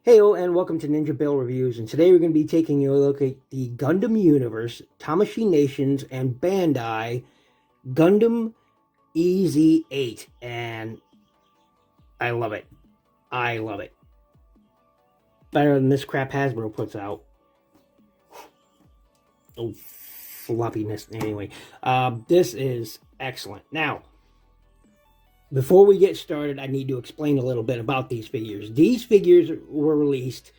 Heyo, and welcome to NinjaBill Reviews, and today we're going to be taking a look at the Gundam Universe, Tamashii Nations, and Bandai Gundam EZ8, and I love it. I love it. Better than this crap Hasbro puts out. Oh, floppiness. Anyway, this is excellent. Now, before we get started, I need to explain a little bit about these figures. These figures were released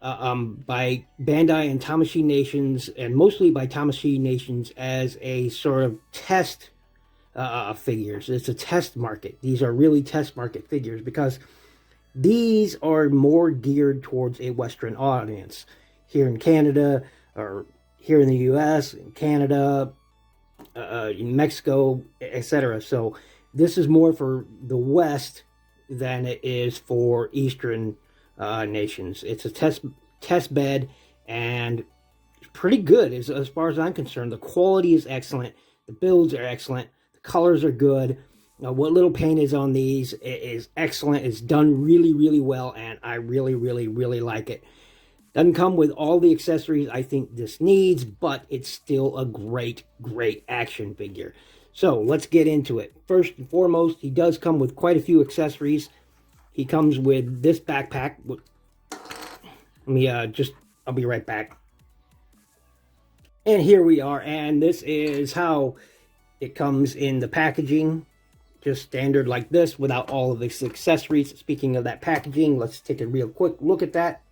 by Bandai and Tamashii Nations, and mostly by Tamashii Nations as a sort of test figures. It's a test market. These are really test market figures because these are more geared towards a Western audience. Here in Canada, or here in the US, in Canada, in Mexico, etc. So this is more for the West than it is for Eastern nations. It's a test bed, and it's pretty good as far as I'm concerned. The quality is excellent. The builds are excellent. The colors are good. What little paint is on these is excellent. It's done really, really well, and I really, really, really like it. Doesn't come with all the accessories I think this needs, but it's still a great, great action figure. So let's get into it. First and foremost, he does come with quite a few accessories. He comes with this backpack. I'll be right back. And here we are, and this is how it comes in the packaging. Just standard like this without all of these accessories. Speaking of that packaging, let's take a real quick look at that.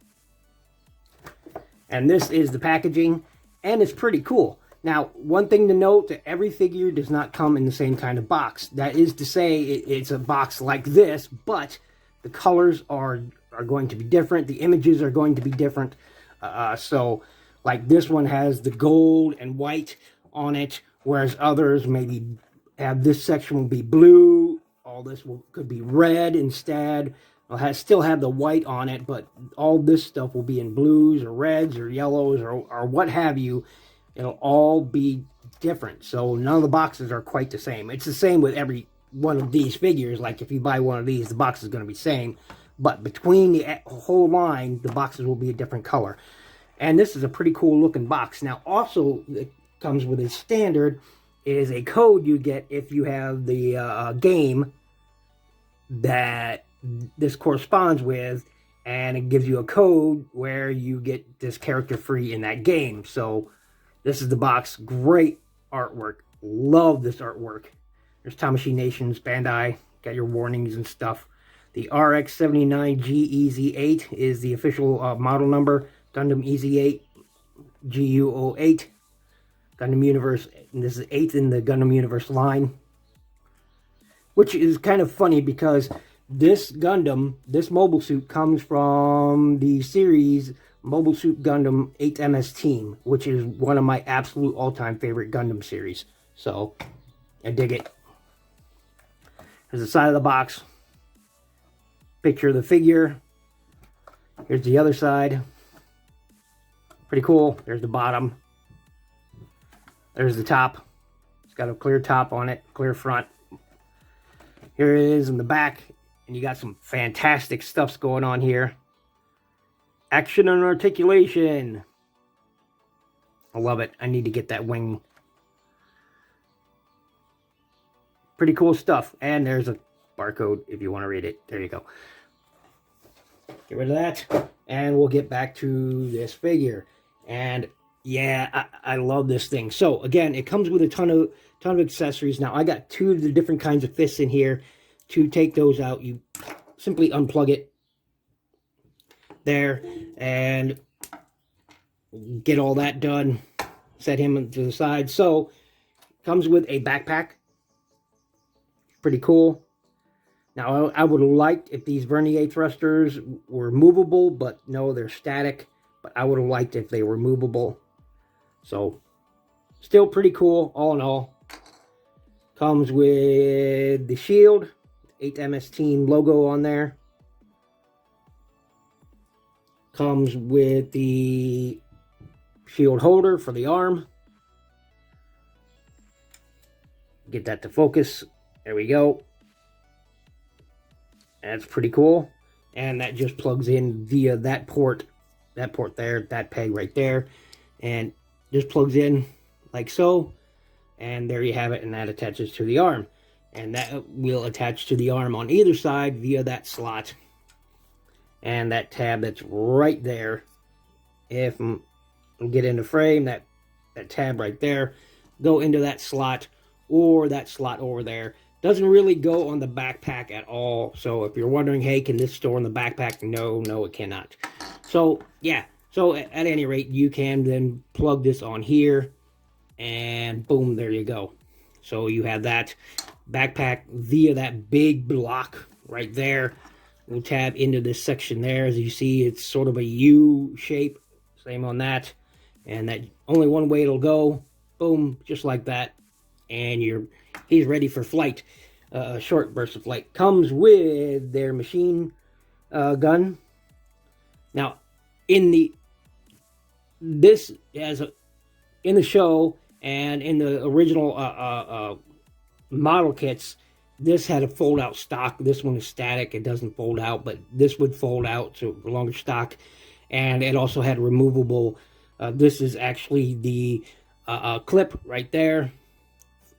And this is the packaging, and it's pretty cool. Now, one thing to note, that every figure does not come in the same kind of box. That is to say, it's a box like this, but the colors are going to be different. The images are going to be different. So, like this one has the gold and white on it, whereas others maybe have this section will be blue. All this could be red instead. It'll still have the white on it, but all this stuff will be in blues or reds or yellows or what have you. It'll all be different. So none of the boxes are quite the same. It's the same with every one of these figures. Like if you buy one of these, the box is going to be the same. But between the whole line, the boxes will be a different color. And this is a pretty cool looking box. Now also, it comes with a standard. It is a code you get if you have the game that this corresponds with. And it gives you a code where you get this character free in that game. So this is the box. Great artwork. Love this artwork. There's Tamashii Nations, Bandai. Got your warnings and stuff. The RX79GEZ8 is the official model number. Gundam EZ8 GU08. Gundam Universe. And this is 8th in the Gundam Universe line. Which is kind of funny because this Gundam, this mobile suit, comes from the series Mobile Suit Gundam 8MS Team, which is one of my absolute all-time favorite Gundam series. So, I dig it. Here's the side of the box. Picture of the figure. Here's the other side. Pretty cool. There's the bottom. There's the top. It's got a clear top on it, clear front. Here it is in the back, and you got some fantastic stuffs going on here. Action and articulation. I love it. I need to get that wing. Pretty cool stuff. And there's a barcode if you want to read it. There you go. Get rid of that. And we'll get back to this figure. And yeah, I love this thing. So again, it comes with a ton of accessories. Now I got two of the different kinds of fists in here. To take those out, you simply unplug it. There, and get all that done. Set him to the side. So, comes with a backpack. Pretty cool. Now, I would have liked if these vernier thrusters were movable, but no, they're static. But I would have liked if they were movable. So, still pretty cool, all in all. Comes with the shield, 8MS Team logo on there. Comes with the shield holder for the arm. Get that to focus. There we go. That's pretty cool. and that just plugs in via that port there, that peg right there, and just plugs in like so, and there you have it, and that attaches to the arm, and that will attach to the arm on either side via that slot, and that tab that's right there. If we get into frame, that tab right there, go into that slot, or that slot over there. Doesn't really go on the backpack at all. So if you're wondering, hey, can this store in the backpack? No, it cannot. So yeah, so at any rate, you can then plug this on here, and boom, there you go. So you have that backpack via that big block right there. We'll tab into this section there. As you see, it's sort of a U shape. Same on that. And that only one way it'll go. Boom, just like that. And he's ready for flight. A short burst of flight. Comes with their machine gun. Now, in the show and in the original model kits, this had a fold-out stock. This one is static. It doesn't fold out, but this would fold out, so longer stock. And it also had removable. This is actually the clip right there,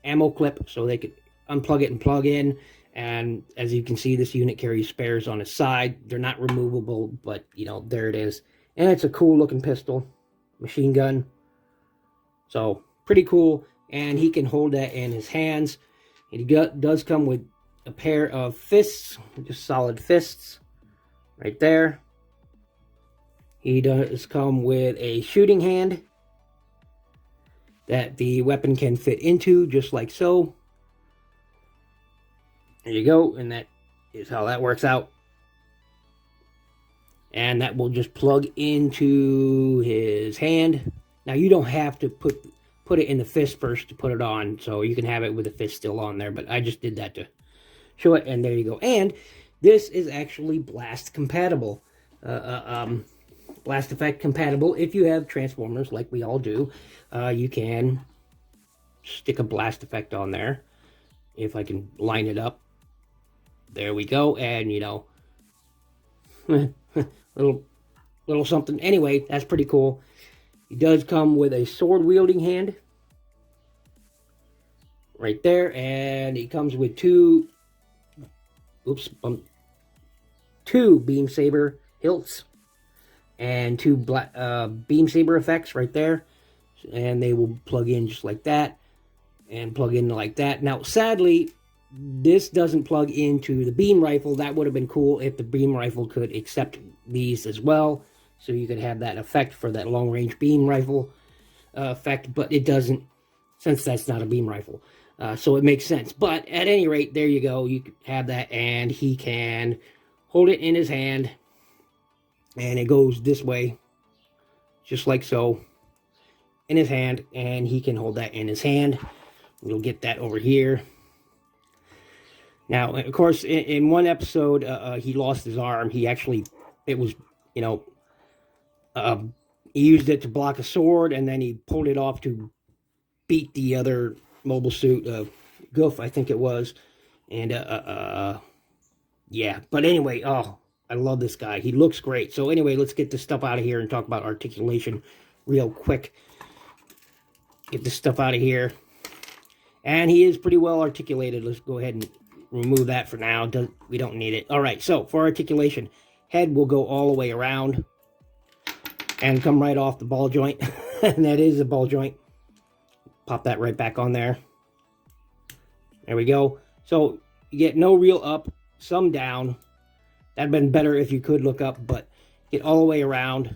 ammo clip, so they could unplug it and plug in. And as you can see, this unit carries spares on its side. They're not removable, but you know, there it is. And it's a cool looking pistol, machine gun. So pretty cool. And he can hold that in his hands. It does come with a pair of fists, just solid fists right there. He does come with a shooting hand that the weapon can fit into, just like so. There you go, and that is how that works out. And that will just plug into his hand. Now, you don't have to put it in the fist first to put it on, so you can have it with the fist still on there, but I just did that to show it, and there you go. And this is actually blast compatible. Blast effect compatible. If you have Transformers, like we all do, you can stick a blast effect on there. If I can line it up. There we go. And, you know, little something. Anyway, that's pretty cool. He does come with a sword-wielding hand. Right there. And he comes with two beam saber hilts. And two beam saber effects right there. And they will plug in just like that. And plug in like that. Now, sadly, this doesn't plug into the beam rifle. That would have been cool if the beam rifle could accept these as well. So you could have that effect for that long-range beam rifle effect. But it doesn't, since that's not a beam rifle. So it makes sense. But at any rate, there you go. You could have that. And he can hold it in his hand. And it goes this way. Just like so. In his hand. And he can hold that in his hand. We'll get that over here. Now, of course, in one episode, he lost his arm. He actually, it was, you know, he used it to block a sword, and then he pulled it off to beat the other mobile suit, Goof, I think it was. And, yeah. But anyway, oh, I love this guy. He looks great. So anyway, let's get this stuff out of here and talk about articulation real quick. Get this stuff out of here. And he is pretty well articulated. Let's go ahead and remove that for now. We don't need it. All right, so for articulation, head will go all the way around and come right off the ball joint. And that is a ball joint. Pop that right back on there. There we go. So you get no real up, some down. That'd been better if you could look up, but get all the way around.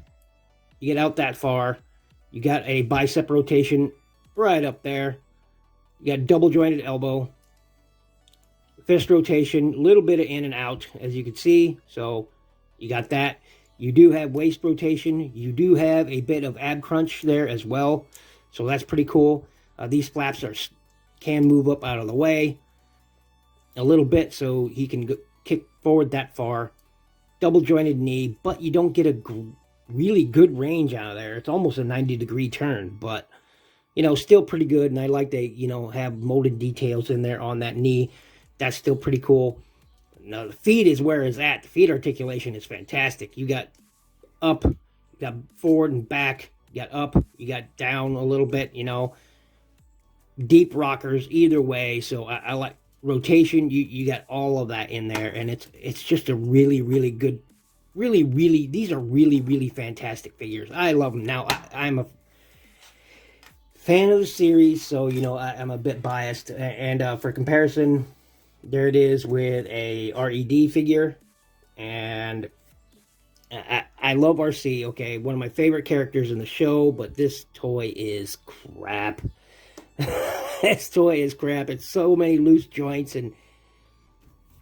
You get out that far. You got a bicep rotation right up there. You got double jointed elbow. Fist rotation, a little bit of in and out, as you can see. So you got that. You do have waist rotation. You do have a bit of ab crunch there as well. So that's pretty cool. These flaps can move up out of the way a little bit, so he can kick forward that far. Double jointed knee, but you don't get a really good range out of there. It's almost a 90-degree turn, but you know, still pretty good. And I like to, you know, have molded details in there on that knee. That's still pretty cool. Now the feet is where it's at. The feet articulation is fantastic. You got up, you got forward and back, you got up, you got down a little bit, you know. Deep rockers either way. So I like rotation. You got all of that in there, and it's just a really, really good, really, these are really fantastic figures. I love them. Now I'm a fan of the series, so you know I'm a bit biased. And for comparison, there it is with a RED figure, and I love RC. Okay, one of my favorite characters in the show, but this toy is crap. This toy is crap. It's so many loose joints, and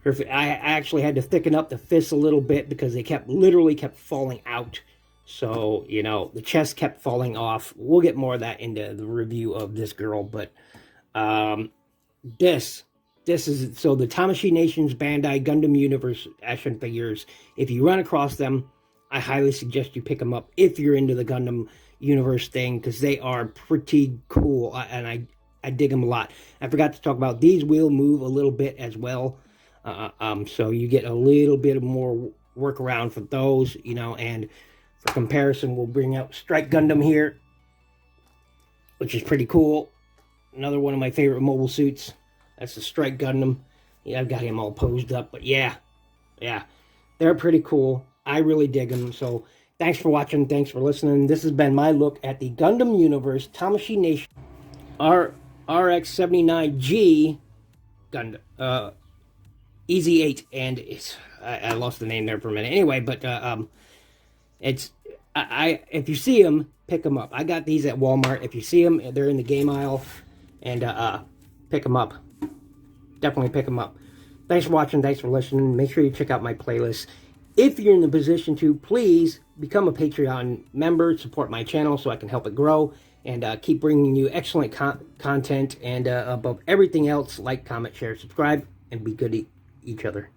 I actually had to thicken up the fists a little bit because they literally kept falling out. So, you know, the chest kept falling off. We'll get more of that into the review of this girl, but this is, so the Tamashii Nations Bandai Gundam Universe action figures, if you run across them, I highly suggest you pick them up if you're into the Gundam Universe thing, because they are pretty cool, and I dig them a lot. I forgot to talk about these will move a little bit as well, so you get a little bit of more workaround for those, you know. And for comparison, we'll bring out Strike Gundam here, which is pretty cool. Another one of my favorite mobile suits. That's the Strike Gundam. Yeah, I've got him all posed up, but yeah, they're pretty cool. I really dig them. So thanks for watching. Thanks for listening. This has been my look at the Gundam Universe Tamashii Nation RX-79G Gundam EZ8, and I lost the name there for a minute. Anyway, but if you see them, pick them up. I got these at Walmart. If you see them, they're in the game aisle, and pick them up. Definitely pick them up. Thanks for watching. Thanks for listening. Make sure you check out my playlist. If you're in the position to, please become a Patreon member, support my channel so I can help it grow, and keep bringing you excellent content. And above everything else, like, comment, share, subscribe, and be good to each other.